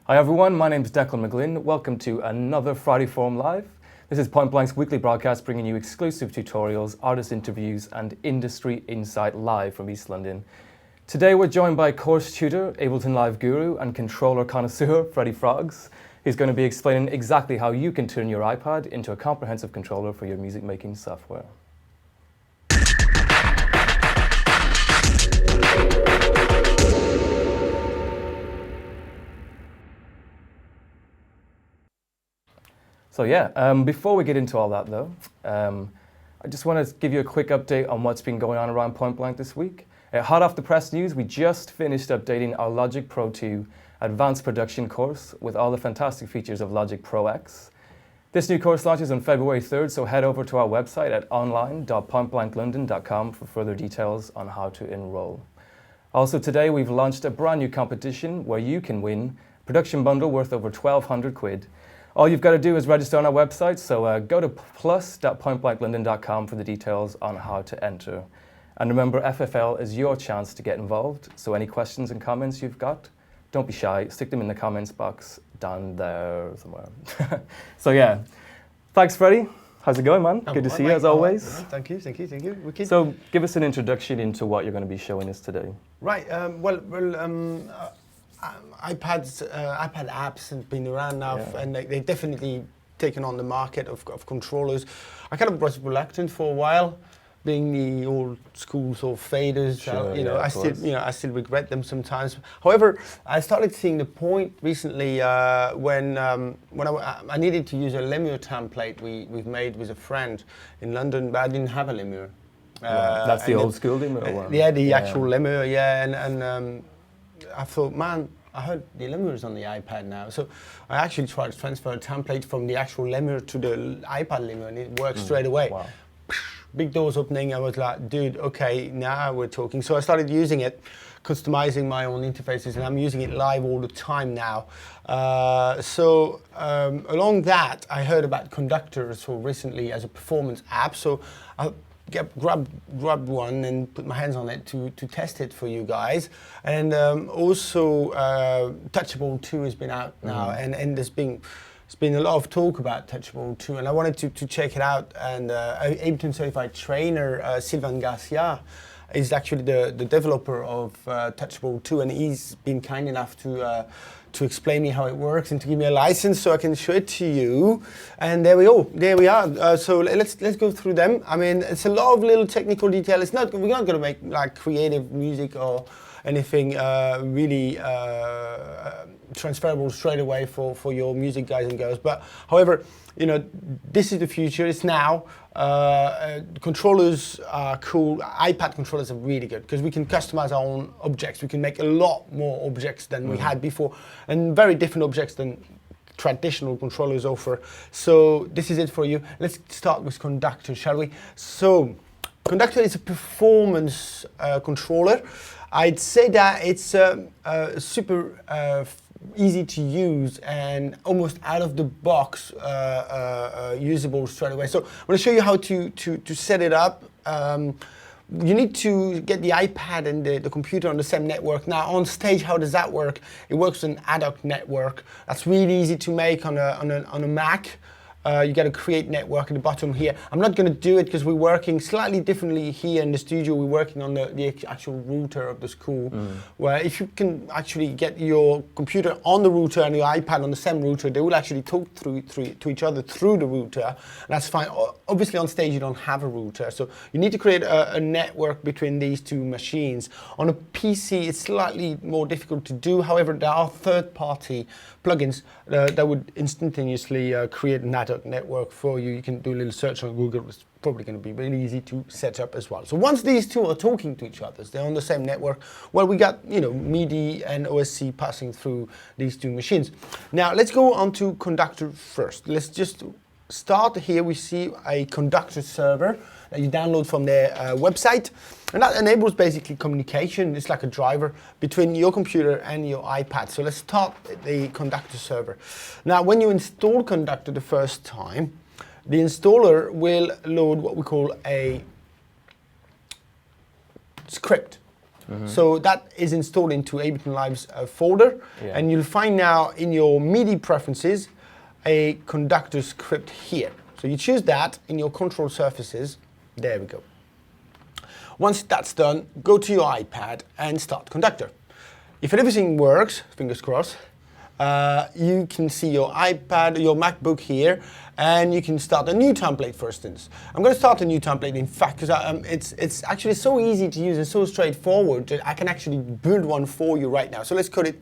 Hi everyone, my name is Declan McGlynn. Welcome to another Friday Forum Live. This is Point Blank's weekly broadcast bringing you exclusive tutorials, artist interviews and industry insight live from East London. Today we're joined by course tutor, Ableton Live guru and controller connoisseur Freddie Froggs. He's going to be explaining exactly how you can turn your iPad into a comprehensive controller for your music making software. So before we get into all that though, I just want to give you a quick update on what's been going on around Point Blank this week. Hot off the press news, we just finished updating our Logic Pro 2 Advanced Production course with all the fantastic features of Logic Pro X. This new course launches on February 3rd, so head over to our website at online.pointblanklondon.com for further details on how to enroll. Also today we've launched a brand new competition where you can win a production bundle worth over 1,200 quid. All you've got to do is register on our website, so go to plus.pointblanklondon.com for the details on how to enter. And remember, FFL is your chance to get involved, so any questions and comments you've got, don't be shy, stick them in the comments box down there somewhere. Thanks Freddie. How's it going, man? Good to see you as always. Thank you. Wicked. So give us an introduction into what you're going to be showing us today. Right, iPad apps have been around now, and they've definitely taken on the market of controllers. I kind of was reluctant for a while, being the old school sort of faders. I still regret them sometimes. However, I started seeing the point recently when I needed to use a Lemur template we've made with a friend in London, but I didn't have a Lemur. That's the old school Lemur one? The actual Lemur, and I thought, man, I heard the Lemur is on the iPad now. So I actually tried to transfer a template from the actual Lemur to the iPad Lemur, and it worked straight away. Wow. Big doors opening. I was like, dude, okay, now we're talking. So I started using it, customizing my own interfaces, and I'm using it live all the time now. Along that, I heard about Conductor recently as a performance app. So I grabbed one and put my hands on it to test it for you guys. And also Touchable 2 has been out now, and there's been a lot of talk about Touchable 2, and I wanted to check it out. And Ableton certified trainer Sylvain Garcia is actually the developer of Touchable 2, and he's been kind enough to explain me how it works and to give me a license so I can show it to you. And there we are. So let's go through them. I mean, it's a lot of little technical detail. We're not going to make like creative music or anything really transferable straight away for your music guys and girls. But however, this is the future. It's now. Controllers are cool. iPad controllers are really good because we can customize our own objects. We can make a lot more objects than we had before, and very different objects than traditional controllers offer. So this is it for you. Let's start with Conductor, shall we? So Conductor is a performance controller. I'd say that it's super easy to use and almost out of the box usable straight away. So I'm going to show you how to set it up. You need to get the iPad and the computer on the same network. Now on stage, how does that work? It works on an ad hoc network. That's really easy to make on a Mac. You got to create network at the bottom here. I'm not going to do it because we're working slightly differently here in the studio. We're working on the actual router of the school, where if you can actually get your computer on the router and your iPad on the same router, they will actually talk to each other through the router. And that's fine. Obviously on stage you don't have a router, so you need to create a network between these two machines. On a PC it's slightly more difficult to do. However, there are third-party plugins that would instantaneously create an ad hoc network for you. You can do a little search on Google. It's probably going to be really easy to set up as well. So once these two are talking to each other, they're on the same network. Well, we got MIDI and OSC passing through these two machines. Now let's go on to Conductor first. Let's just start here. We see a Conductor server that you download from their website, and that enables basically communication. It's like a driver between your computer and your iPad. So let's start the Conductor server. Now when you install Conductor the first time, the installer will load what we call a script. So that is installed into Ableton Live's folder, Yeah. and you'll find now in your MIDI preferences a conductor script here. So you choose that in your control surfaces. There we go. Once that's done, go to your iPad and start conductor. If everything works, fingers crossed, you can see your iPad, your MacBook here, and you can start a new template, for instance. I'm going to start a new template, in fact, because it's actually so easy to use and so straightforward that I can actually build one for you right now. So let's call it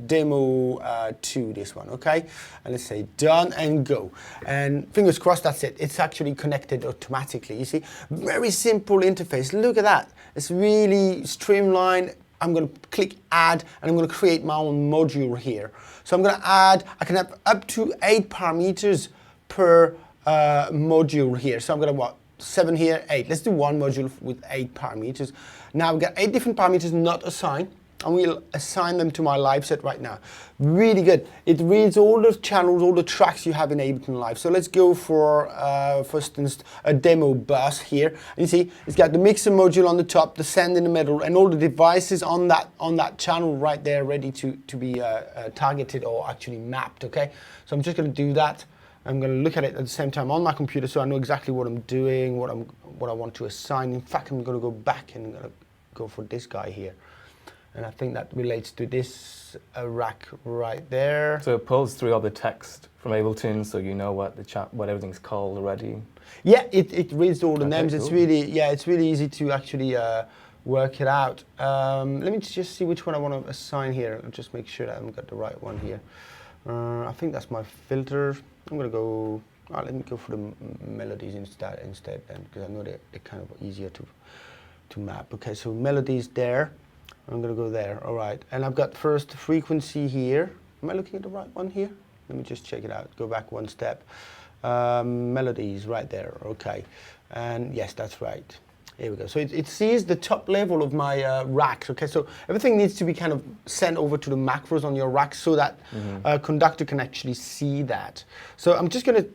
demo 2, this one, okay? And let's say done and go. And fingers crossed, that's it. It's actually connected automatically, you see? Very simple interface. Look at that. It's really streamlined. I'm going to click add, and I'm going to create my own module here. So I'm going to add, I can have up to 8 parameters per module here. So I'm going to what? 7 here, 8. Let's do one module with 8 parameters. Now we've got 8 different parameters not assigned, and we'll assign them to my live set right now. Really good. It reads all the channels, all the tracks you have in Ableton Live. So let's go for instance, a demo bus here. And you see, it's got the mixer module on the top, the send in the middle, and all the devices on that channel right there, ready to be targeted or actually mapped. Okay. So I'm just going to do that. I'm going to look at it at the same time on my computer, so I know exactly what I'm doing, what I want to assign. In fact, I'm going to go back and I'm going to go for this guy here. And I think that relates to this rack right there. So it pulls through all the text from Ableton, so you know what what everything's called already. Yeah, it reads all the names. Cool. It's really easy to actually work it out. Let me just see which one I want to assign here. I'll just make sure that I've got the right one here. I think that's my filter. I'm gonna go. Let me go for the melodies instead then, because I know they're kind of easier to map. Okay, so melodies there. I'm going to go there, all right. And I've got first frequency here. Am I looking at the right one here? Let me just check it out. Go back one step. Melodies right there, okay. And yes, that's right. Here we go. So it sees the top level of my racks, okay. So everything needs to be kind of sent over to the macros on your rack so that conductor can actually see that. So I'm just going to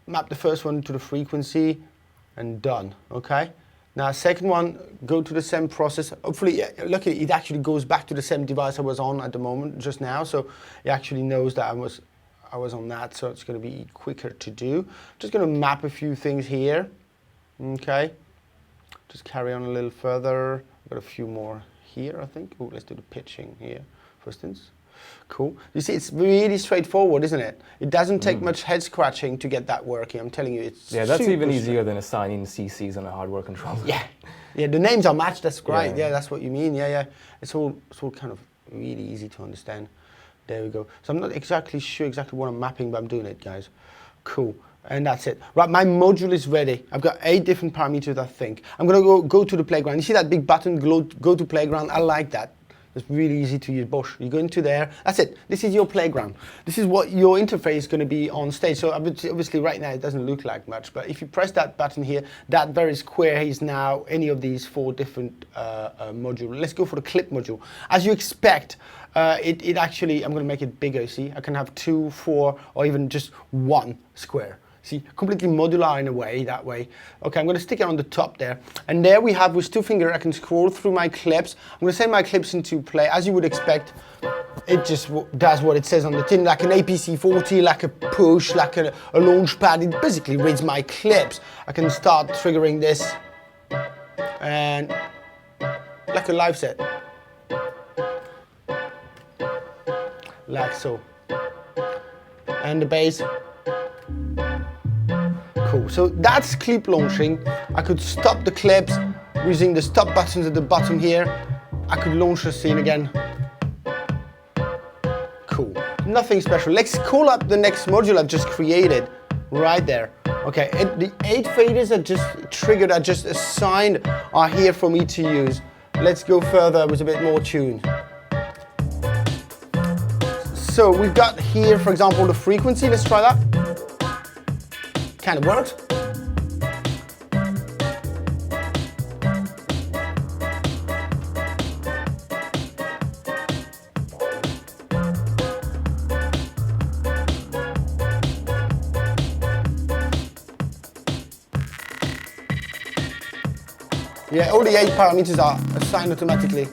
map the first one to the frequency and done, okay. Now, second one, go to the same process. Hopefully, luckily, it actually goes back to the same device I was on at the moment, just now. So it actually knows that I was on that, so it's going to be quicker to do. Just going to map a few things here. Okay. Just carry on a little further. Got a few more here, I think. Oh, let's do the pitching here, for instance. Cool. You see, it's really straightforward, isn't it? It doesn't take much head scratching to get that working. I'm telling you, it's that's super even easier than assigning CCs on a hardware controller. Yeah, the names are matched. That's great. Yeah, that's what you mean. Yeah. It's all kind of really easy to understand. There we go. So I'm not exactly sure what I'm mapping, but I'm doing it, guys. Cool. And that's it. Right, my module is ready. I've got 8 different parameters, I think. I'm gonna go to the playground. You see that big button, go to playground? I like that. It's really easy to use. Bosh. You go into there. That's it. This is your playground. This is what your interface is going to be on stage. So obviously right now it doesn't look like much, but if you press that button here, that very square is now any of these 4 different modules. Let's go for the clip module. As you expect, it actually, I'm going to make it bigger. See, I can have 2, 4, or even just 1 square. See, completely modular in a way, that way. Okay, I'm going to stick it on the top there. And there we have, with 2 fingers, I can scroll through my clips. I'm going to send my clips into play. As you would expect, it just does what it says on the tin, like an APC40, like a push, like a launch pad. It basically reads my clips. I can start triggering this, and like a live set. Like so. And the bass. Cool. So that's clip launching. I could stop the clips using the stop buttons at the bottom here. I could launch the scene again. Cool. Nothing special. Let's call up the next module I've just created right there. Okay, the 8 faders are just triggered, are just assigned, are here for me to use. Let's go further with a bit more tune. So we've got here, for example, the frequency. Let's try that. Kind of works. Yeah, all the 8 parameters are assigned automatically.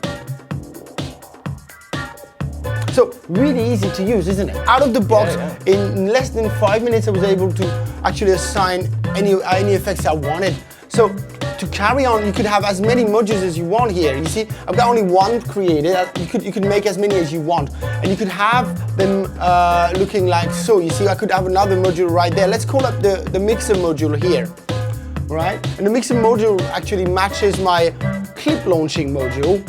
So really easy to use, isn't it? Out of the box, in less than 5 minutes, I was able to actually assign any effects I wanted. So to carry on, you could have as many modules as you want here. You see, I've got only one created. You could make as many as you want, and you could have them looking like so. You see, I could have another module right there. Let's call up the mixer module here, right? And the mixer module actually matches my clip launching module.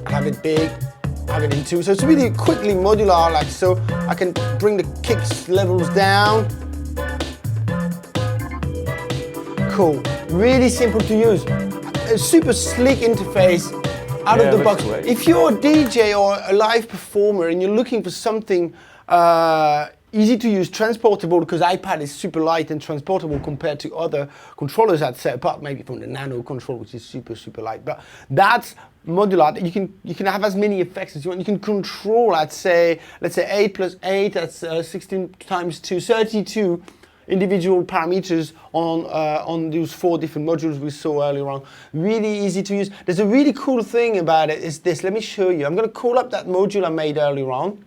I have it big. Have it in 2, so it's really quickly modular, like so. I can bring the kicks levels down. Cool, really simple to use. A super slick interface out of the box. Great. If you're a DJ or a live performer and you're looking for something easy to use, transportable, because iPad is super light and transportable compared to other controllers, I'd say, apart maybe from the Nano control, which is super light. But that's modular. You can have as many effects as you want. You can control, let's say 8 plus 8, that's 16 times 2, 32 individual parameters on those 4 different modules we saw earlier on. Really easy to use. There's a really cool thing about it is this. Let me show you. I'm going to call up that module I made earlier on.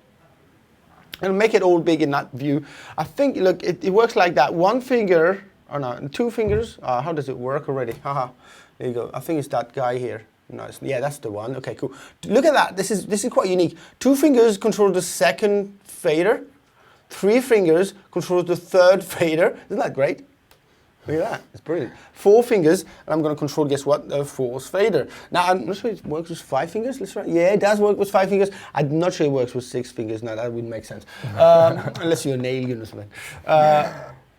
And make it all big in that view. I think, look, it works like that. 1 finger, or no, 2 fingers. How does it work already? Haha, there you go. I think it's that guy here. Nice. Yeah, that's the one. Okay, cool. Look at that. This is quite unique. 2 fingers control the second fader. 3 fingers control the third fader. Isn't that great? Look at that, it's brilliant. 4 fingers, and I'm going to control, guess what, the 4th fader. Now, I'm not sure it works with 5 fingers, let's try. Yeah, it does work with 5 fingers. I'm not sure it works with 6 fingers. No, that wouldn't make sense. Unless you're an alien or something.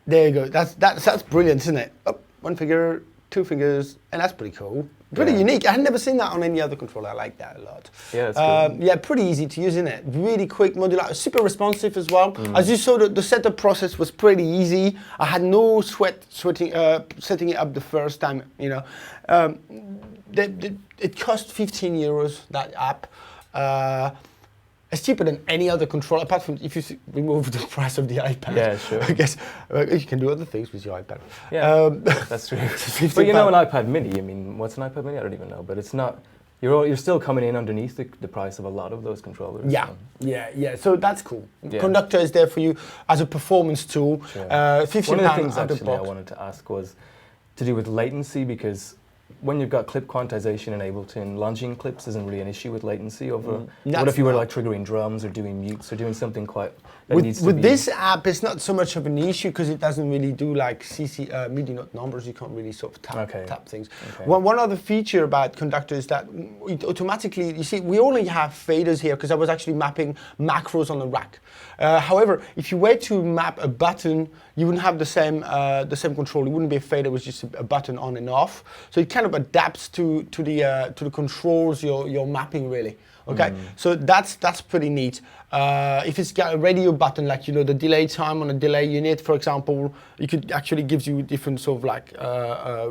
There you go, that's brilliant, isn't it? Oh, 1 finger, 2 fingers, and that's pretty cool. Pretty unique. I had never seen that on any other controller. I like that a lot. Yeah, it's cool. Yeah, pretty easy to use, isn't it? Really quick, modular, super responsive as well. As you saw, the setup process was pretty easy. I had no setting it up the first time. You know, it cost 15 euros, that app. It's cheaper than any other controller, apart from if you remove the price of the iPad. Yeah, sure. I guess you can do other things with your iPad. Yeah, that's true. But you know, an iPad Mini. I mean, what's an iPad Mini? I don't even know. But it's not. You're still coming in underneath the price of a lot of those controllers. Yeah, so. yeah. So that's cool. Yeah. Conductor is there for you as a performance tool. Sure. 15 One of the pound things out of actually I box. wanted to ask was to do with latency, because when you've got clip quantization in Ableton, launching clips isn't really an issue with latency over. What if you were like triggering drums or doing mutes or doing something quite that needs to be. With this app, it's not so much of an issue because it doesn't really do like MIDI note numbers. You can't really sort of tap things. Okay. One other feature about Conductor is that it automatically, you see, we only have faders here because I was actually mapping macros on the rack. However, if you were to map a button, you wouldn't have the same control. It wouldn't be a fader with just a button on and off. So it kind of adapts to the controls you're mapping really. Okay, so that's pretty neat. If it's got a radio button, like the delay time on a delay unit, for example, it could actually gives you different sort of like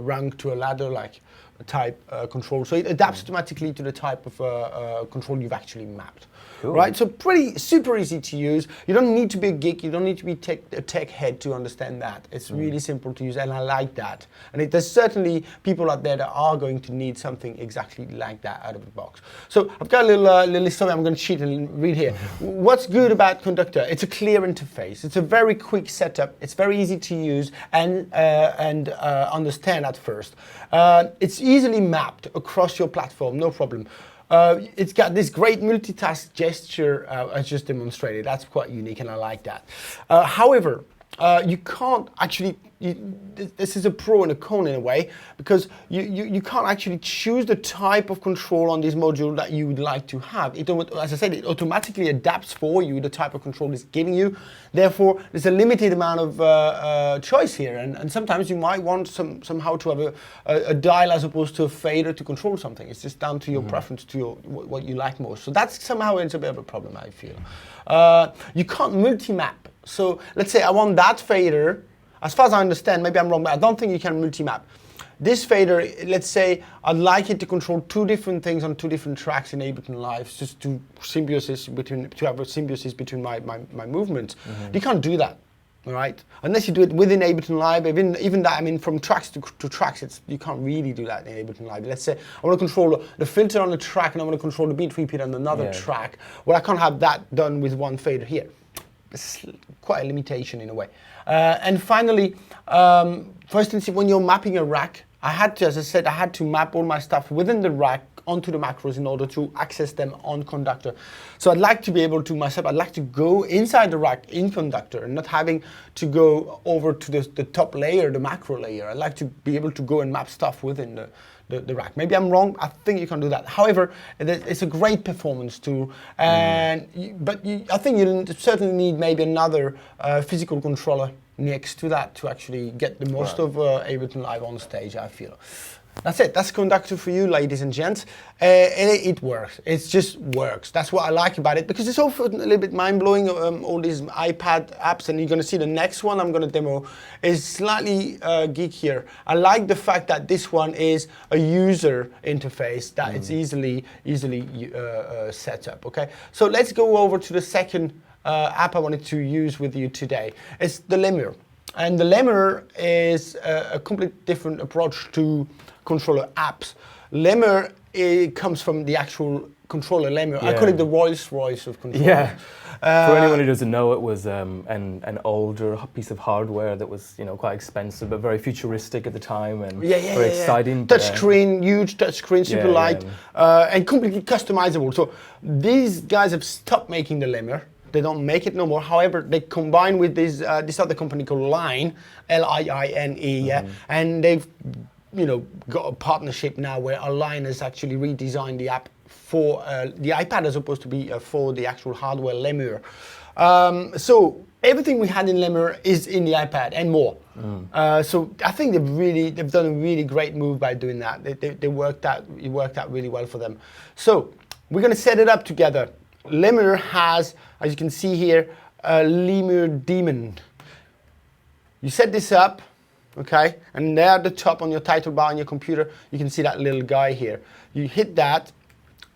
rank to a ladder, like a type control. So it adapts automatically to the type of control you've actually mapped. Cool. Right, so super easy to use. You don't need to be a geek. You don't need to be a tech head to understand that. It's really simple to use, and I like that. And there's certainly people out there that are going to need something exactly like that out of the box. So I've got a little story I'm going to cheat and read here. What's good about Conductor? It's a clear interface. It's a very quick setup. It's very easy to use and understand at first. It's easily mapped across your platform, no problem. It's got this great multitask gesture I just demonstrated. That's quite unique, and I like that. However, you can't actually, this is a pro and a con in a way, because you can't actually choose the type of control on this module that you would like to have. As I said, it automatically adapts for you the type of control it's giving you. Therefore, there's a limited amount of choice here, and sometimes you might want somehow to have a dial as opposed to a fader to control something. It's just down to your preference, to what you like most. So that's somehow it's a bit of a problem, I feel. You can't multi-map. So let's say I want that fader. As far as I understand, maybe I'm wrong, but I don't think you can multi-map. This fader, let's say I'd like it to control 2 different things on 2 different tracks in Ableton Live, just to have a symbiosis between my movements. You can't do that. All right, unless you do it within Ableton Live, even that, I mean, from tracks to tracks, you can't really do that in Ableton Live. Let's say I want to control the filter on the track and I want to control the beat repeat on another track. Well, I can't have that done with one fader here. It's quite a limitation in a way. And finally, for instance, when you're mapping a rack, I had to, as I said, I had to map all my stuff within the rack onto the macros in order to access them on Conductor. So I'd like to be able to myself, I'd like to go inside the rack in Conductor and not having to go over to the top layer, the macro layer. I'd like to be able to go and map stuff within the rack. Maybe I'm wrong, I think you can do that. However, it's a great performance tool, and I think you certainly need maybe another physical controller next to that to actually get the most of Ableton Live on stage, I feel. That's it. That's Conductor for you, ladies and gents. It works. It just works. That's what I like about it, because it's also a little bit mind-blowing, all these iPad apps, and you're going to see the next one I'm going to demo is slightly geekier. I like the fact that this one is a user interface that it's easily set up. Okay, so let's go over to the second app I wanted to use with you today. It's the Lemur. And the Lemur is a completely different approach to controller apps. Lemur, it comes from the actual controller Lemur. I call it the Rolls-Royce of controllers. Yeah. For anyone who doesn't know, it was an older piece of hardware that was, quite expensive but very futuristic at the time and very exciting. Touchscreen, huge touchscreen, super light, and completely customizable. So these guys have stopped making the Lemur. They don't make it no more. However, they combine with this other company called Line, L-I-I-N-E, and they've got a partnership now where Line has actually redesigned the app for the iPad as opposed to be for the actual hardware Lemur. So everything we had in Lemur is in the iPad and more. So I think they've done a really great move by doing that. It worked out really well for them. So we're going to set it up together. Lemur has, as you can see here, a Lemur daemon. You set this up, okay, and there at the top on your title bar on your computer, you can see that little guy here. You hit that.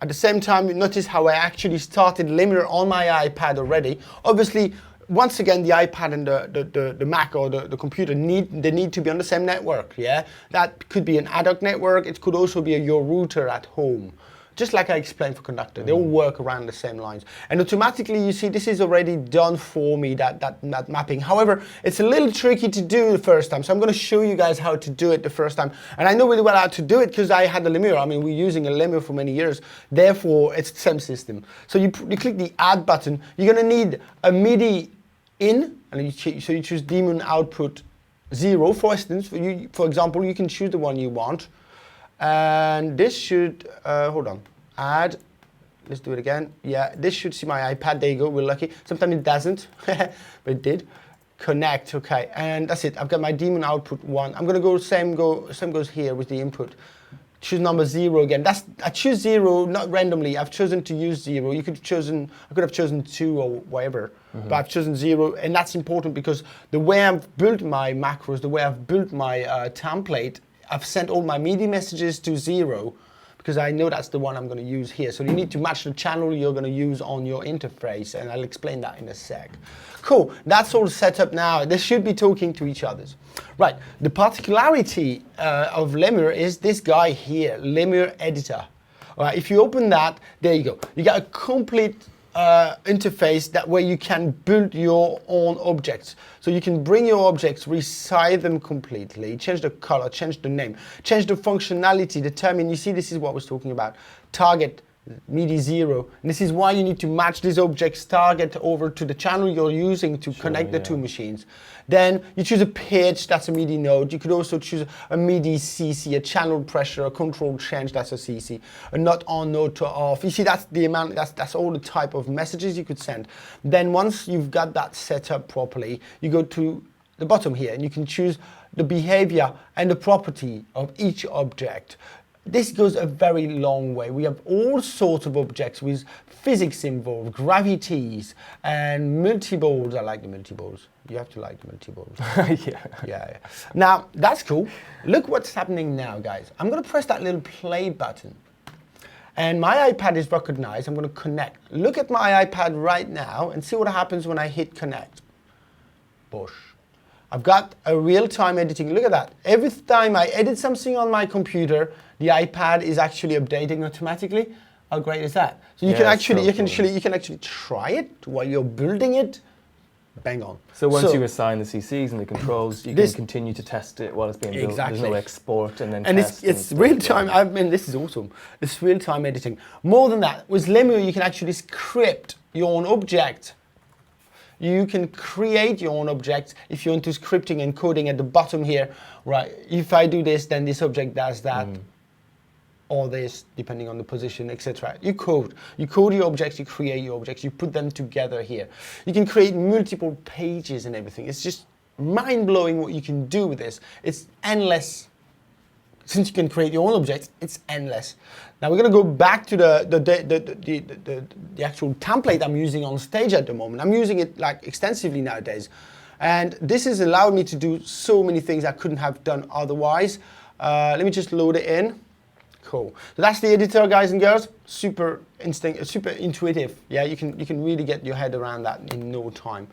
At the same time, you notice how I actually started Lemur on my iPad already. Obviously, once again, the iPad and the Mac or the computer need to be on the same network. Yeah, that could be an ad hoc network. It could also be your router at home. Just like I explained for Conductor, they all work around the same lines. And automatically, you see, this is already done for me, that mapping. However, it's a little tricky to do the first time. So I'm going to show you guys how to do it the first time. And I know really well how to do it because I had the Lemur. I mean, we're using a Lemur for many years. Therefore, it's the same system. So you click the Add button. You're going to need a MIDI in, and so you choose daemon output 0. For instance, for example, you can choose the one you want. And this should, hold on, add, let's do it again. Yeah, this should see my iPad, there you go, we're lucky. Sometimes it doesn't, but it did. Connect, okay, and that's it. I've got my daemon output 1. I'm gonna go, same goes here with the input. Choose number 0 again. I choose 0, not randomly. I've chosen to use 0. I could have chosen 2 or whatever, but I've chosen 0, and that's important because the way I've built my macros, the way I've built my template, I've sent all my MIDI messages to 0 because I know that's the one I'm going to use here. So you need to match the channel you're going to use on your interface, and I'll explain that in a sec. Cool, that's all set up now. They should be talking to each other. Right, the particularity of Lemur is this guy here, Lemur Editor. All right, if you open that, there you go. You got a complete interface that where you can build your own objects. So you can bring your objects, resize them completely, change the color, change the name, change the functionality, determine, you see this is what I was talking about, target, MIDI 0. And this is why you need to match this object's target over to the channel you're using to connect the two machines. Then you choose a pitch, that's a MIDI node. You could also choose a MIDI CC, a channel pressure, a control change, that's a CC. A not on, not to off. You see, that's the amount, that's all the type of messages you could send. Then once you've got that set up properly, you go to the bottom here and you can choose the behavior and the property of each object. This goes a very long way. We have all sorts of objects with physics involved, gravities, and multiballs. I like the multiballs. You have to like the multiballs. Yeah. Now, that's cool. Look what's happening now, guys. I'm going to press that little play button. And my iPad is recognized. I'm going to connect. Look at my iPad right now and see what happens when I hit connect. Bosh. I've got a real-time editing. Look at that. Every time I edit something on my computer, the iPad is actually updating automatically. How great is that? So you Yeah, can it's actually, so you can actually try it while you're building it. Bang on. So once you assign the CCs and the controls, you can continue to test it while it's being built. Exactly. There's no export and then And test. it's real time. I mean, this is awesome. It's real time editing. More than that, with Lemur, you can actually script your own object. You can create your own object if you're into scripting and coding at the bottom here, right? If I do this, then this object does that, or this, depending on the position, etc. You code your objects, you create your objects, you put them together here. You can create multiple pages and everything. It's just mind-blowing what you can do with this. It's endless. Since you can create your own objects, it's endless. Now we're going to go back to the actual template I'm using on stage at the moment. I'm using it like extensively nowadays. And this has allowed me to do so many things I couldn't have done otherwise. Let me just load it in. Cool. So that's the editor, guys and girls. Super intuitive. Yeah, you can really get your head around that in no time.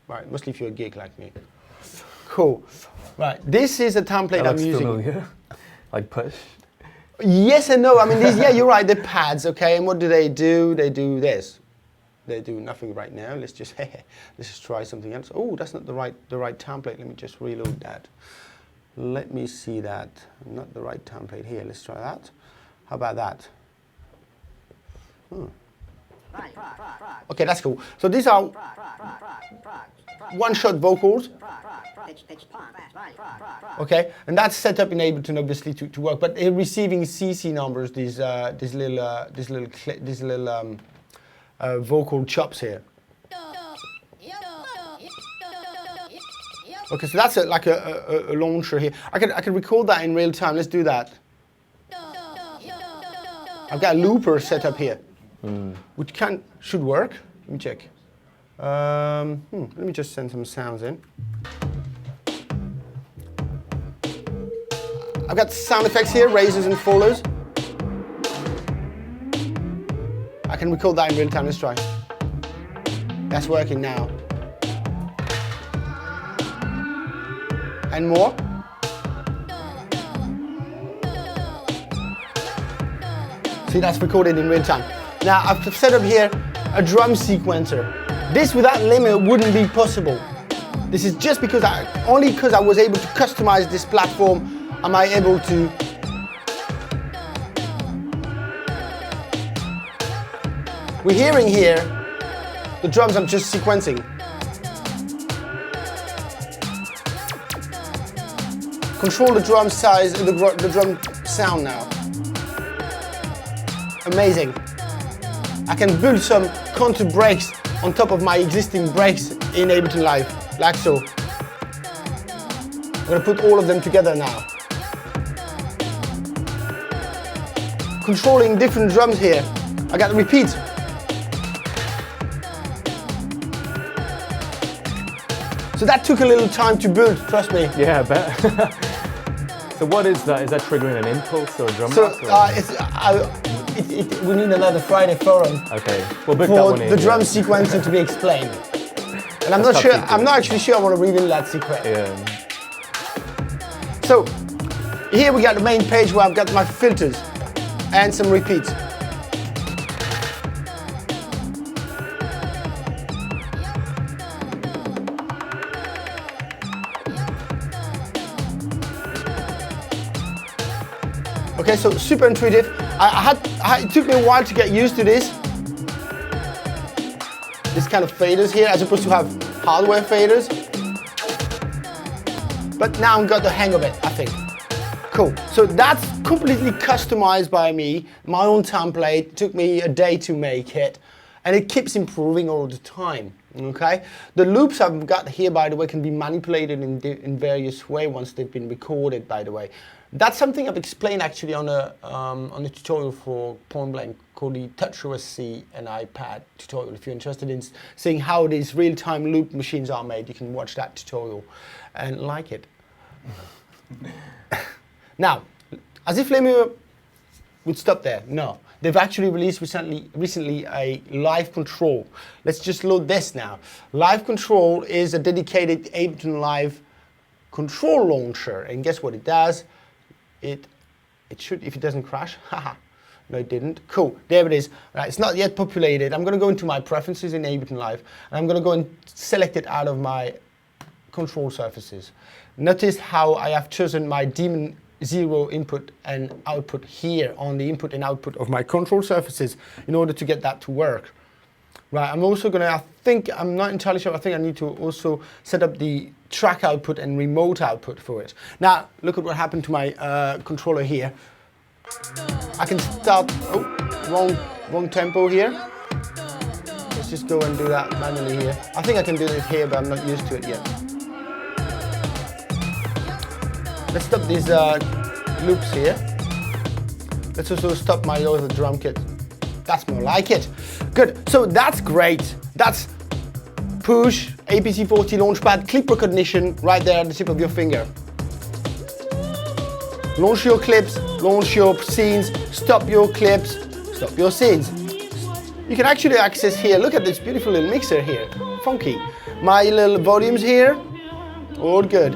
Right, mostly if you're a geek like me. Cool. Right, this is a template I'm using. Familiar. Like push. Yes and no. I mean, these, yeah, you're right. They're pads, okay. And what do? They do this. They do nothing right now. Let's just try something else. Oh, that's not the right template. Let me just reload that. Let me see that. Not the right template here. Let's try that. How about that? Okay, that's cool. So these are one-shot vocals. Okay, and that's set up in Ableton obviously to work. But receiving CC numbers, these little vocal chops here. Okay, so that's like a launcher here. I can record that in real time. Let's do that. I've got a looper set up here, which should work. Let me check. Let me just send some sounds in. I've got sound effects here, raises and fallers. I can record that in real time. Let's try. That's working now. And more. See, that's recorded in real time. Now I've set up here a drum sequencer. This without Lemur wouldn't be possible. This is just because only because I was able to customize this platform am I able to we're hearing here the drums I'm just sequencing. Control the drum size, the drum sound now. Amazing. I can build some contour breaks on top of my existing breaks in Ableton Live, like so. I'm going to put all of them together now. Controlling different drums here. I got repeat. So that took a little time to build, trust me. Yeah, I bet. So what is that? Is that triggering an impulse or a drum So rack? we need another Friday forum. Okay, we'll book that For one in. the drum sequencing to be explained. And I'm not sure. I'm not actually sure I want to reveal that secret. Yeah. So here we got the main page where I've got my filters and some repeats. Okay, so super intuitive. It took me a while to get used to this. This kind of faders here, as opposed to have hardware faders. But now I've got the hang of it, I think. Cool. So that's completely customized by me, my own template. It took me a day to make it, and it keeps improving all the time. Okay. The loops I've got here, by the way, can be manipulated in various ways once they've been recorded. By the way, that's something I've explained actually on a tutorial for Point Blank called the TouchOSC and iPad tutorial. If you're interested in seeing how these real-time loop machines are made, you can watch that tutorial and like it. Now, as if Lemur would stop there. No, they've actually released recently a live control. Let's just load this now. Live control is a dedicated Ableton Live control launcher, and guess what it does? It should, if it doesn't crash, haha. No, it didn't. Cool, there it is. Right, it's not yet populated. I'm gonna go into my preferences in Ableton Live, and I'm gonna go and select it out of my control surfaces. Notice how I have chosen my Daemon 0 input and output here on the input and output of my control surfaces in order to get that to work. Right, I'm also gonna, I'm not entirely sure, I think I need to also set up the track output and remote output for it. Now, look at what happened to my controller here. I can start, wrong tempo here. Let's just go and do that manually here. I think I can do it here, but I'm not used to it yet. Let's stop these loops here. Let's also stop my other drum kit. That's more like it. Good, so that's great. That's Push, APC40 Launchpad, clip recognition right there at the tip of your finger. Launch your clips, launch your scenes, stop your clips, stop your scenes. You can actually access here, look at this beautiful little mixer here, funky. My little volumes here, all good.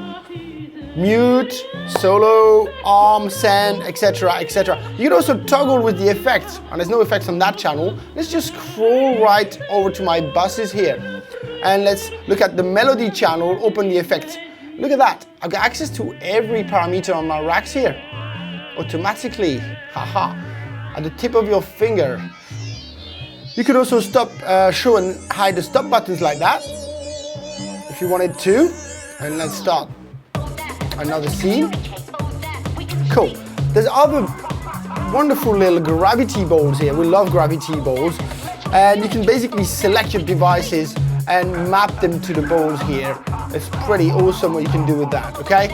Mute, solo, arm, send, etc, etc. You can also toggle with the effects, and there's no effects on that channel. Let's just scroll right over to my buses here. And let's look at the melody channel, open the effects. Look at that, I've got access to every parameter on my racks here. Automatically, haha, at the tip of your finger. You could also stop, show and hide the stop buttons like that, if you wanted to. And let's start another scene. Cool. There's other wonderful little gravity balls here. We love gravity balls. And you can basically select your devices and map them to the balls here. It's pretty awesome what you can do with that, okay?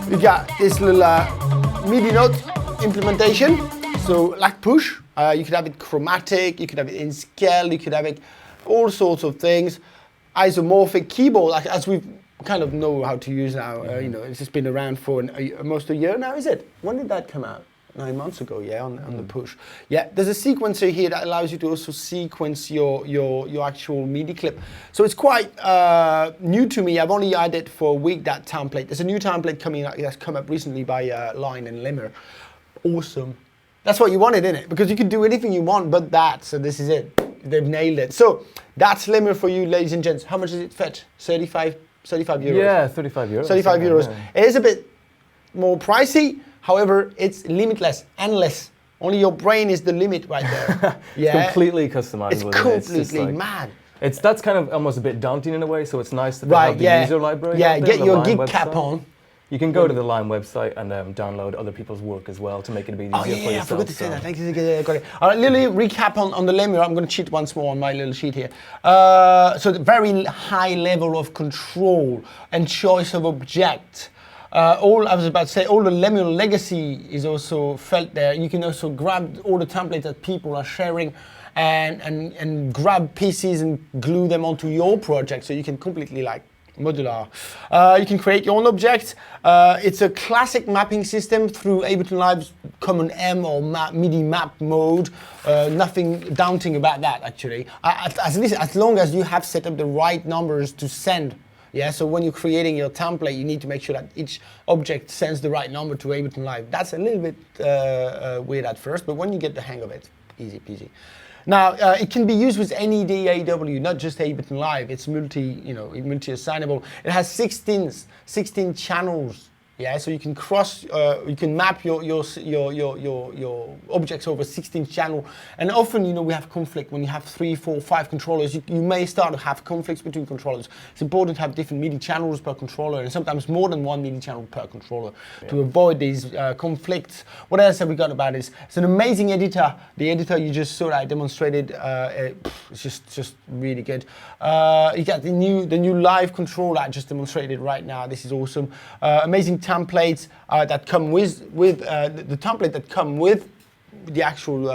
We got this little MIDI note implementation. So like Push, you could have it chromatic, you could have it in scale, you could have it all sorts of things. Isomorphic keyboard, like, as we kind of know how to use now. You know, it's just been around for almost a year now, is it? When did that come out? 9 months ago, yeah, on the Push. Yeah, there's a sequencer here that allows you to also sequence your actual MIDI clip. So it's quite new to me. I've only had it for a week, that template. There's a new template coming out that's come up recently by Line and Limmer. Awesome. That's what you wanted, isn't it? Because you can do anything you want but that. So this is it. They've nailed it. So that's Limmer for you, ladies and gents. How much does it fetch? 35 euros? Yeah, 35 euros. 35 euros. Yeah. It is a bit more pricey. However, it's limitless, endless. Only your brain is the limit right there. Yeah. It's completely customizable. It's completely mad. That's kind of almost a bit daunting in a way, so it's nice to right, have the user library. Yeah, out there, get your Line gig cap website. on. You can go to the Line website and download other people's work as well to make it a bit easier for yourself. I forgot to say that. Thank you. Got it. All right, little recap on the Lemur. I'm going to cheat once more on my little sheet here. So the very high level of control and choice of object. I was about to say, all the Lemur legacy is also felt there. You can also grab all the templates that people are sharing and grab pieces and glue them onto your project, so you can completely like modular. You can create your own objects. It's a classic mapping system through Ableton Live's Common M or MIDI map mode. Nothing daunting about that, actually. As long as you have set up the right numbers to send. Yeah, so when you're creating your template, you need to make sure that each object sends the right number to Ableton Live. That's a little bit weird at first, but when you get the hang of it, easy peasy. Now, it can be used with any DAW, not just Ableton Live. It's multi-assignable. It has 16 channels. Yeah, so you can you can map your objects over 16 channel. And often, we have conflict when you have 3, 4, 5 controllers. You may start to have conflicts between controllers. It's important to have different MIDI channels per controller, and sometimes more than one MIDI channel per controller to avoid these conflicts. What else have we got about this? It's an amazing editor. The editor you just saw that I demonstrated, it's just really good. You got the new live control that I just demonstrated right now. This is awesome. Amazing templates that come with the template that come with the actual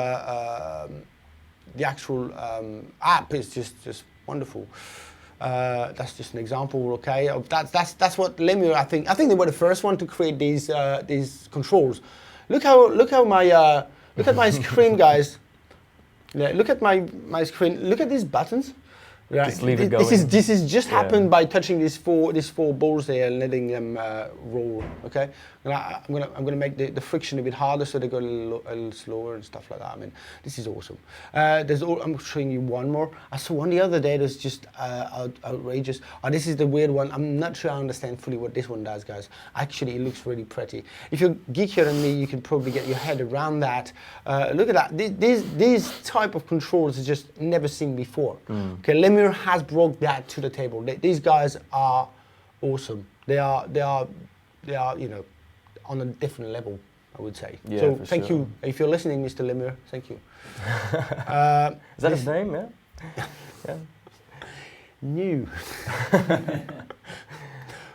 app is just wonderful. That's just an example, okay? Of that's what Lemur. I think they were the first one to create these controls. Look at my screen, guys. Yeah, look at my screen. Look at these buttons. Right. Just leave it This is just Yeah. happened by touching these four balls there and letting them roll. Okay, and I'm gonna make the friction a bit harder so they go a little slower and stuff like that. I mean, this is awesome. I'm showing you one more. I saw one the other day that's just outrageous. Oh, this is the weird one. I'm not sure I understand fully what this one does, guys. Actually, it looks really pretty. If you're geekier than me, you can probably get your head around that. Look at that. These type of controls are just never seen before. Okay, Lemur has brought that to the table. These guys are awesome. They are you know, on a different level, I would say. Yeah, so for thank sure. you. If you're listening, Mr. Lemur, thank you. Is that his name? Yeah. Yeah. New.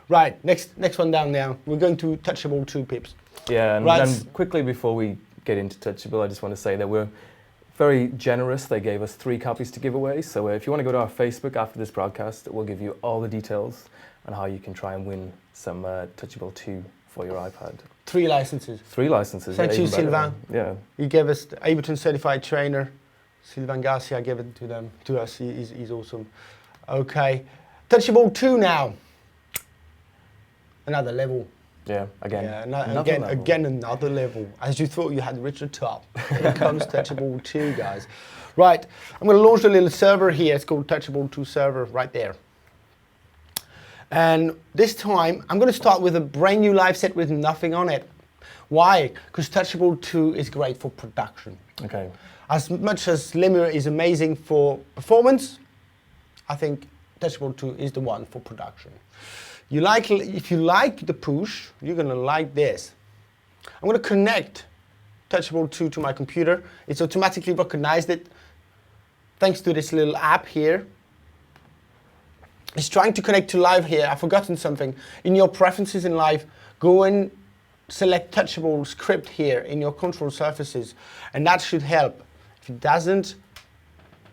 Right, next one down now. We're going to Touchable 2 pips. Yeah, and, Right. and quickly before we get into Touchable, I just want to say that we're very generous. They gave us 3 copies to give away. So if you want to go to our Facebook after this broadcast, we'll give you all the details on how you can try and win some Touchable 2 for your iPad. 3 licenses. 3 licenses. Thank yeah, you, even better. Sylvain. Yeah. He gave us the Ableton certified trainer. Sylvain Garcia gave it to us. He's awesome. Okay, Touchable 2 now. Another level. Yeah, again. Yeah, another level. again another level. As you thought you had Richard Top. Here comes Touchable 2, guys. Right, I'm going to launch a little server here. It's called Touchable 2 server right there. And this time, I'm going to start with a brand new live set with nothing on it. Why? Because Touchable 2 is great for production. Okay. As much as Lemur is amazing for performance, I think Touchable 2 is the one for production. If you like the push, you're going to like this. I'm going to connect Touchable 2 to my computer. It's automatically recognized it thanks to this little app here. It's trying to connect to live here. I've forgotten something. In your preferences in live, go and select Touchable script here in your control surfaces, and that should help. If it doesn't,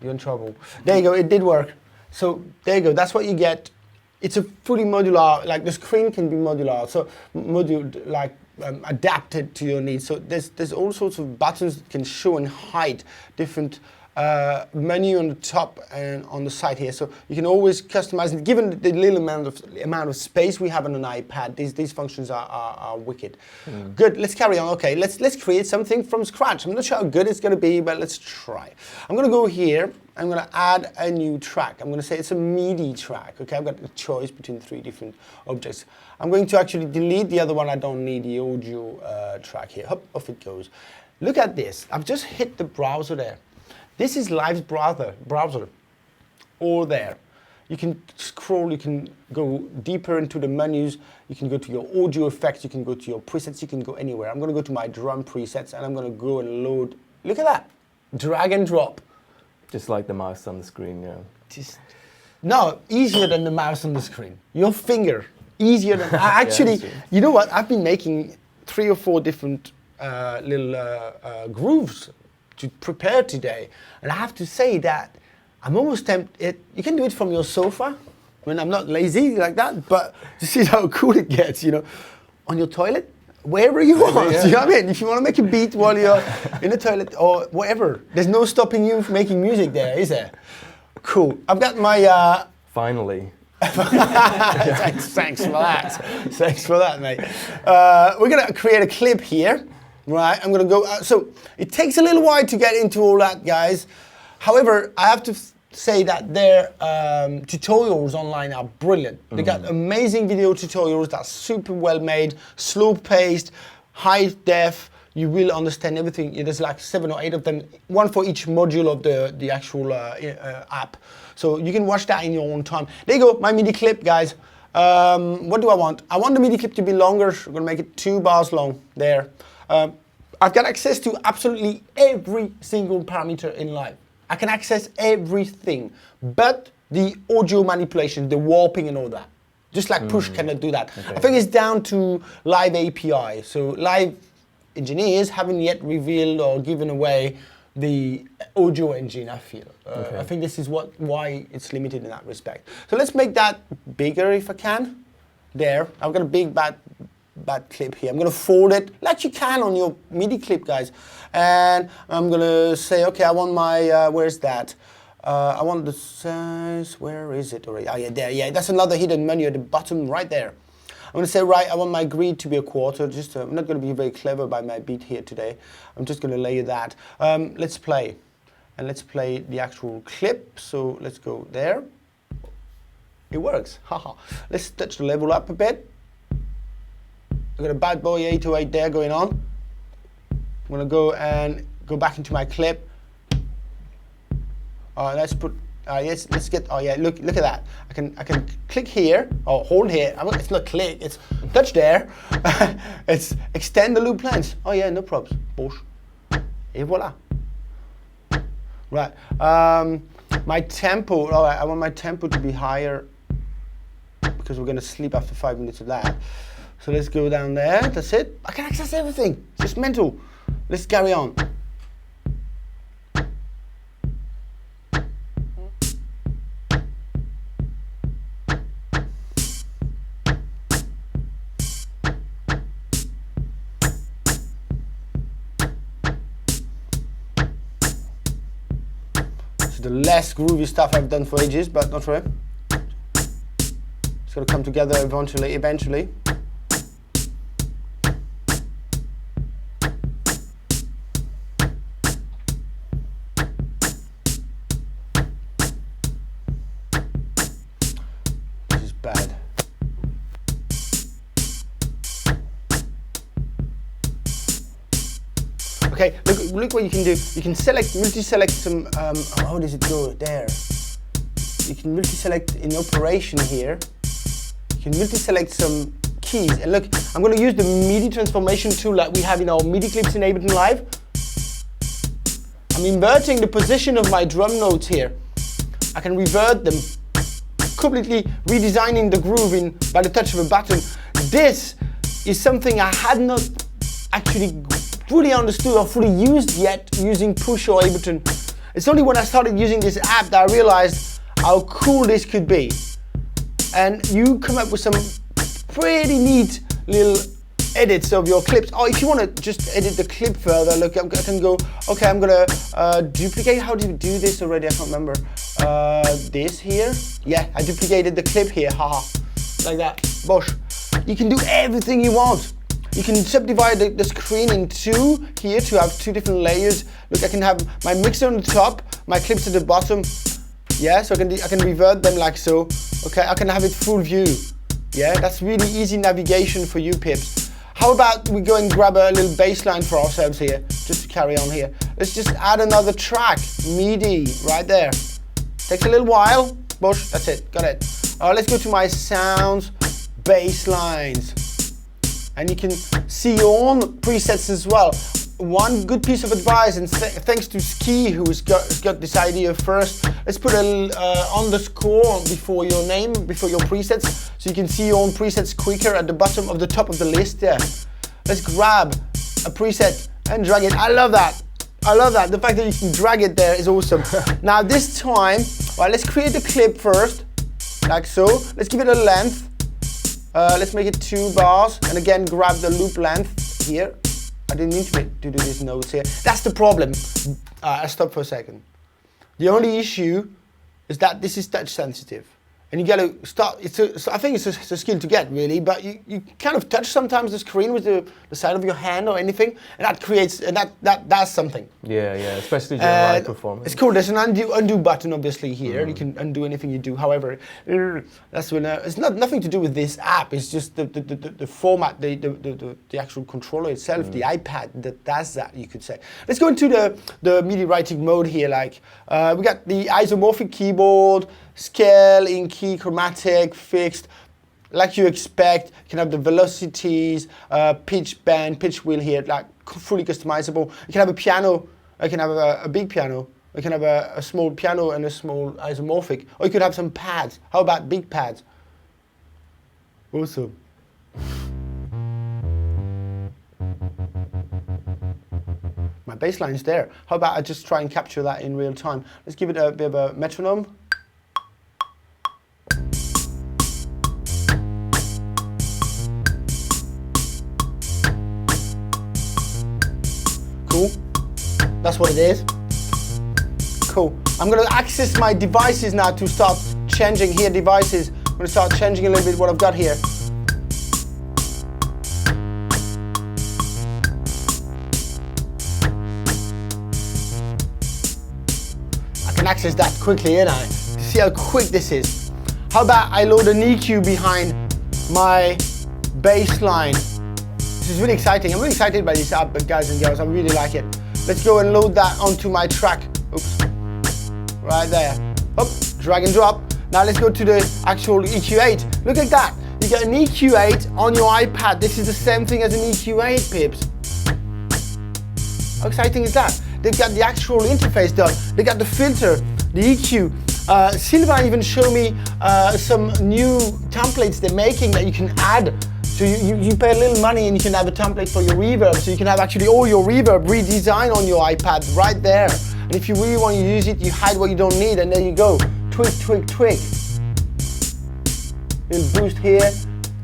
you're in trouble. There you go, it did work. So there you go, that's what you get. It's a fully modular, like the screen can be modular, so adapted to your needs. So there's all sorts of buttons that can show and hide different menu on the top and on the side here. So you can always customize it. Given the little amount of space we have on an iPad, these functions are wicked. Good, let's carry on. Okay, let's create something from scratch. I'm not sure how good it's gonna be, but let's try. I'm gonna go here. I'm going to add a new track. I'm going to say it's a MIDI track. Okay, I've got a choice between 3 different objects. I'm going to actually delete the other one. I don't need the audio track here. Hop, off it goes. Look at this. I've just hit the browser there. This is Live's browser. All there. You can scroll. You can go deeper into the menus. You can go to your audio effects. You can go to your presets. You can go anywhere. I'm going to go to my drum presets, and I'm going to go and load. Look at that. Drag and drop. Just like the mouse on the screen, yeah. No, easier than the mouse on the screen. Your finger, easier than... Actually, Yeah, you know what? I've been making 3 or 4 different little grooves to prepare today. And I have to say that I'm almost tempted... You can do it from your sofa. I mean, I'm not lazy like that, but you see how cool it gets, you know. On your toilet, wherever you want. Yeah. You know what I mean? If you want to make a beat while you're in the toilet or whatever, there's no stopping you from making music there, is there? Cool. I've got my... Finally. Thanks for that. Thanks for that, mate. We're going to create a clip here. Right, I'm going to go... so it takes a little while to get into all that, guys. However, I have to say that their tutorials online are brilliant. They got amazing video tutorials that are super well made, slow paced, high def. You will understand everything. There's like 7 or 8 of them, one for each module of the actual app. So you can watch that in your own time. There you go, my MIDI clip, guys. What do I want? I want the MIDI clip to be longer. I'm gonna make it 2 bars long there. I've got access to absolutely every single parameter in Live. I can access everything, but the audio manipulation, the warping and all that. Just like Push cannot do that. Okay. I think it's down to Live API. So Live engineers haven't yet revealed or given away the audio engine, I feel. Okay. I think this is why it's limited in that respect. So let's make that bigger if I can. There, I've got a big bad clip here. I'm going to fold it like you can on your MIDI clip, guys. And I'm going to say, okay, I want my, where's that? I want the size, where is it already? Oh yeah, there, yeah, that's another hidden menu at the bottom right there. I'm going to say, right, I want my grid to be a quarter. Just, I'm not going to be very clever by my beat here today. I'm just going to layer that. Let's play. And let's play the actual clip. So let's go there. It works, haha. Let's touch the level up a bit. I've got a bad boy 808 there going on. I'm gonna go and go back into my clip. Let's put, yes, let's get, oh yeah, look at that. I can click here, or hold here. It's not click, it's touch there. It's extend the loop length. Oh yeah, no problems, Bosh. Et voila. Right, my tempo, all right, I want my tempo to be higher because we're gonna sleep after 5 minutes of that. So let's go down there, that's it. I can access everything, it's just mental. Let's carry on. The less groovy stuff I've done for ages, but not really. It's gonna come together eventually. This is bad. Okay, look what you can do. You can multi-select some, how does it go? There. You can multi-select in operation here. You can multi-select some keys. And look, I'm going to use the MIDI transformation tool that we have in our MIDI clips in Ableton Live. I'm inverting the position of my drum notes here. I can revert them, completely redesigning the groove by the touch of a button. This is something I had not actually fully understood or fully used yet using Push or Ableton. It's only when I started using this app that I realized how cool this could be. And you come up with some pretty neat little edits of your clips. Oh, if you want to just edit the clip further, look, I can go, okay, I'm gonna duplicate. How do you do this already? I can't remember. This here? Yeah, I duplicated the clip here, haha, like that, bosh. You can do everything you want. You can subdivide the screen in two here to have two different layers. Look, I can have my mixer on the top, my clips at the bottom. Yeah, so I can revert them like so. Okay, I can have it full view. Yeah, that's really easy navigation for you pips. How about we go and grab a little bass line for ourselves here, just to carry on here. Let's just add another track, MIDI, right there. Takes a little while, Bosh, that's it, got it. Let's go to my sounds, bass lines. And you can see your own presets as well. One good piece of advice, and thanks to Ski who's got this idea first, let's put a underscore before your name, before your presets, so you can see your own presets quicker at the bottom of the top of the list there. Let's grab a preset and drag it. I love that. I love that. The fact that you can drag it there is awesome. Now this time, well, let's create a clip first, like so. Let's give it a length. Let's make it 2 bars, and again grab the loop length here. I didn't mean to do these notes here. That's the problem. I'll stop for a second. The only issue is that this is touch sensitive. And you gotta start, I think it's a skill to get really, but you kind of touch sometimes the screen with the side of your hand or anything, and that creates, and that does something. Yeah, especially during live performance. It's cool, there's an undo button obviously here, you can undo anything you do, however, that's when, it's nothing to do with this app, it's just the format, the actual controller itself, the iPad that does that, you could say. Let's go into the MIDI writing mode here, like, we got the isomorphic keyboard, scale, in key, chromatic, fixed, like you expect. You can have the velocities, pitch bend, pitch wheel here, like fully customizable. You can have a piano, I can have a big piano, I can have a small piano and a small isomorphic, or you could have some pads. How about big pads? Awesome. My bass line's there. How about I just try and capture that in real time? Let's give it a bit of a metronome. Cool. That's what it is. Cool. I'm gonna access my devices now to start changing here devices. I'm gonna start changing a little bit what I've got here. I can access that quickly, ain't I? To see how quick this is. How about I load an EQ behind my bass line? This is really exciting. I'm really excited by this app, guys and girls. I really like it. Let's go and load that onto my track. Oops. Right there. Up, drag and drop. Now let's go to the actual EQ8. Look at that. You get an EQ8 on your iPad. This is the same thing as an EQ8, pips. How exciting is that? They've got the actual interface done. They got the filter, the EQ. Silva even showed me some new templates they're making that you can add. So you pay a little money and you can have a template for your reverb. So you can have actually all your reverb redesigned on your iPad right there. And if you really want to use it, you hide what you don't need, and there you go. Twig, twig, twig. Little boost here,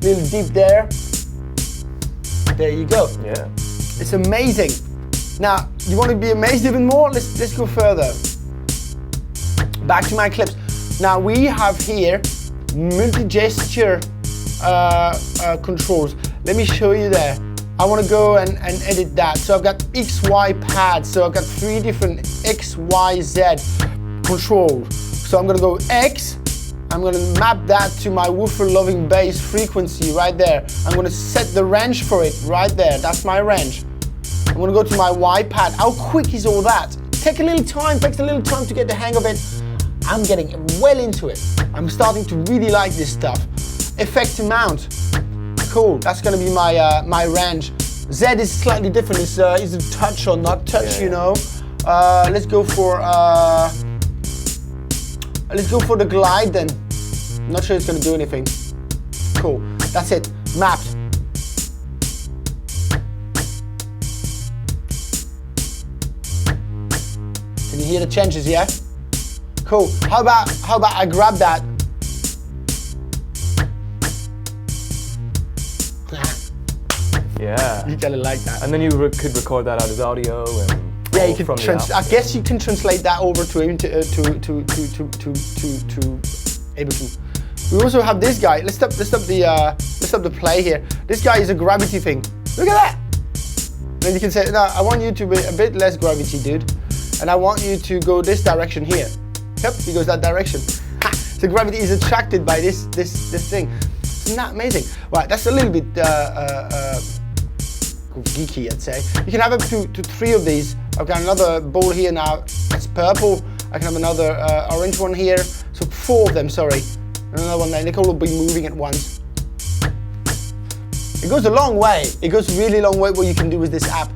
little dip there. There you go. Yeah. It's amazing. Now, you want to be amazed even more? Let's go further. Back to my clips. Now we have here multi-gesture controls. Let me show you there. I want to go and edit that. So I've got XY pads. So I've got 3 different X, Y, Z controls. So I'm going to go X. I'm going to map that to my woofer loving bass frequency right there. I'm going to set the range for it right there. That's my range. I'm going to go to my Y pad. How quick is all that? Takes a little time to get the hang of it. I'm getting well into it. I'm starting to really like this stuff. Effect amount. Cool, that's gonna be my range. Z is slightly different. Is it touch or not touch? Yeah. You know. Let's go for the glide then. I'm not sure it's gonna do anything. Cool, that's it. Mapped. Can you hear the changes? Yeah. Cool. How about I grab that? Yeah. You kind of like that. And then you could record that out as audio and yeah, you can. From the app. I guess you can translate that over to Ableton. We also have this guy. Let's stop the play here. This guy is a gravity thing. Look at that. Then you can say, no, I want you to be a bit less gravity, dude, and I want you to go this direction here. Yep, he goes that direction. Ha! So gravity is attracted by this thing. Isn't that amazing? Right, that's a little bit geeky, I'd say. You can have up to 3 of these. I've got another ball here now. That's purple. I can have another orange one here. So 4 of them, sorry. Another one there. They can all be moving at once. It goes a long way. It goes a really long way what you can do with this app.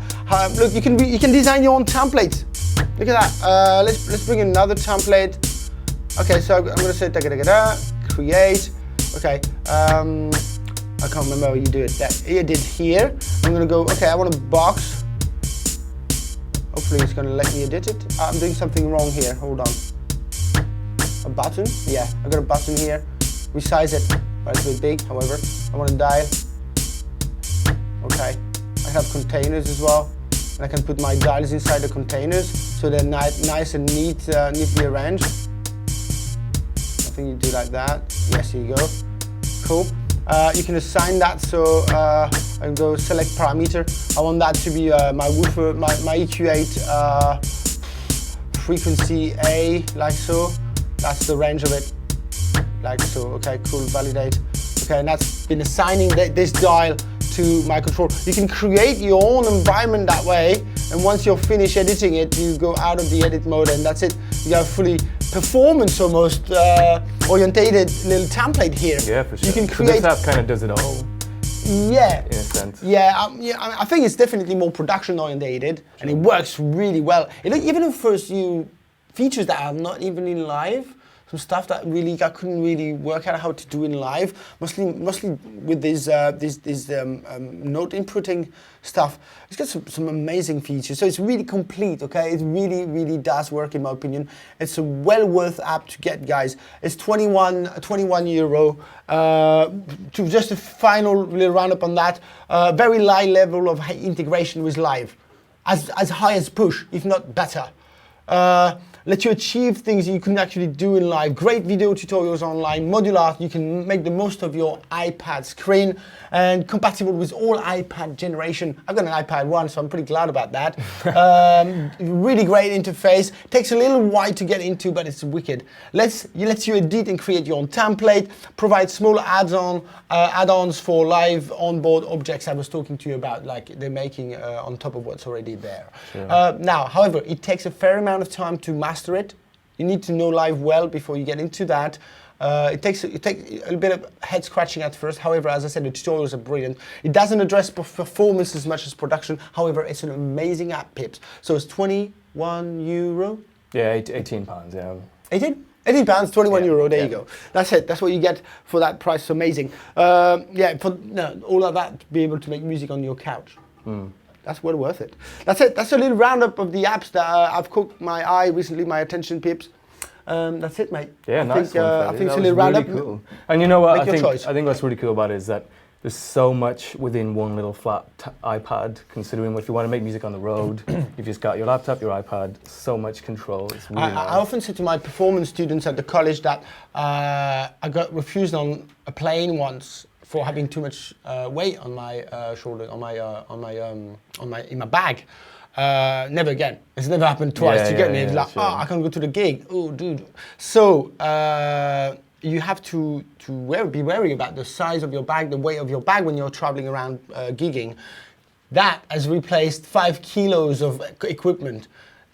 Look, you can design your own templates. Look at that. Let's bring in another template. Okay, so I'm gonna say create. Okay. I can't remember how you do it. That you did here. I'm gonna go. Okay, I want a box. Hopefully, it's gonna let me edit it. I'm doing something wrong here. Hold on. A button? Yeah, I got a button here. Resize it. Right, it's a bit big. However, I want to dial. Okay. I have containers as well. And I can put my dials inside the containers so they're nice and neatly arranged. I think you do like that. Yes, here you go. Cool. You can assign that, so I can go select parameter. I want that to be my woofer, my EQ8 frequency A, like so. That's the range of it, like so. Okay, cool, validate. Okay, and that's been assigning this dial to my control. You can create your own environment that way, and once you're finished editing it, you go out of the edit mode and that's it. You got a fully performance almost orientated little template here. Yeah, for sure. You can create. So this app kind of does it all. Yeah. In a sense. Yeah, I think it's definitely more production orientated, and it works really well. Even the first few features that are not even in live, some stuff that really I couldn't really work out how to do in live, mostly with this note inputting stuff. It's got some amazing features, so it's really complete. Okay, it really does work in my opinion. It's a well worth app to get, guys. It's 21 euro. To just a final little roundup on that, very high level of integration with live. as high as push, if not better. Let you achieve things you couldn't actually do in live. Great video tutorials online, modular, you can make the most of your iPad screen, and compatible with all iPad generation. I've got an iPad 1, so I'm pretty glad about that. Really great interface. Takes a little while to get into, but it's wicked. Lets you edit and create your own template, provide small add-ons for live onboard objects I was talking to you about, like they're making on top of what's already there. Sure. Now, however, it takes a fair amount of time to master it. You need to know live well before you get into that. It takes a little bit of head scratching at first. However, as I said, the tutorials are brilliant. It doesn't address performance as much as production. However, it's an amazing app, Pips. So it's €21. Yeah, £18. Yeah. 18 pounds, 21 Yeah, euro. There yeah. you go. That's it. That's what you get for that price. It's amazing. For all of that, to be able to make music on your couch. That's well worth it. That's it. That's a little roundup of the apps that I've caught my eye recently, my attention, Pips. That's it, mate. Yeah, nice one. I Freddie. think it's That a little was really roundup. cool. And you know what? Make your choice. I think what's really cool about it is that there's so much within one little flat iPad. Considering if you want to make music on the road, you've just got your laptop, your iPad. So much control. It's really nice. I often say to my performance students at the college that I got refused on a plane once for having too much weight on my shoulder, in my bag. Never again. It's never happened twice. Yeah, You get yeah, me? It's yeah, like, sure. I can't go to the gig. Oh, dude. So you have to be wary about the size of your bag, the weight of your bag when you're traveling around gigging. That has replaced 5 kilos of equipment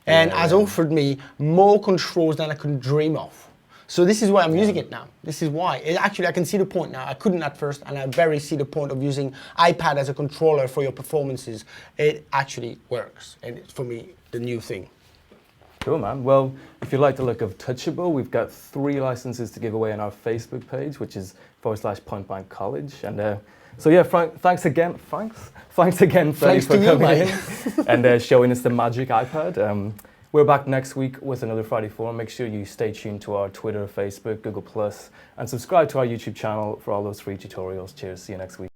and has offered me more controls than I could dream of. So this is why I'm using it now. This is why. Actually, I can see the point now. I couldn't at first, and I very see the point of using iPad as a controller for your performances. It actually works, and it's, for me, the new thing. Cool, man. Well, if you like the look of Touchable, we've got 3 licenses to give away on our Facebook page, which is /Point Blank College. And so yeah, Frank, thanks again, Freddie, Thanks for to you, coming mate. in and showing us the magic iPad. We're back next week with another Friday Forum. Make sure you stay tuned to our Twitter, Facebook, Google+, and subscribe to our YouTube channel for all those free tutorials. Cheers. See you next week.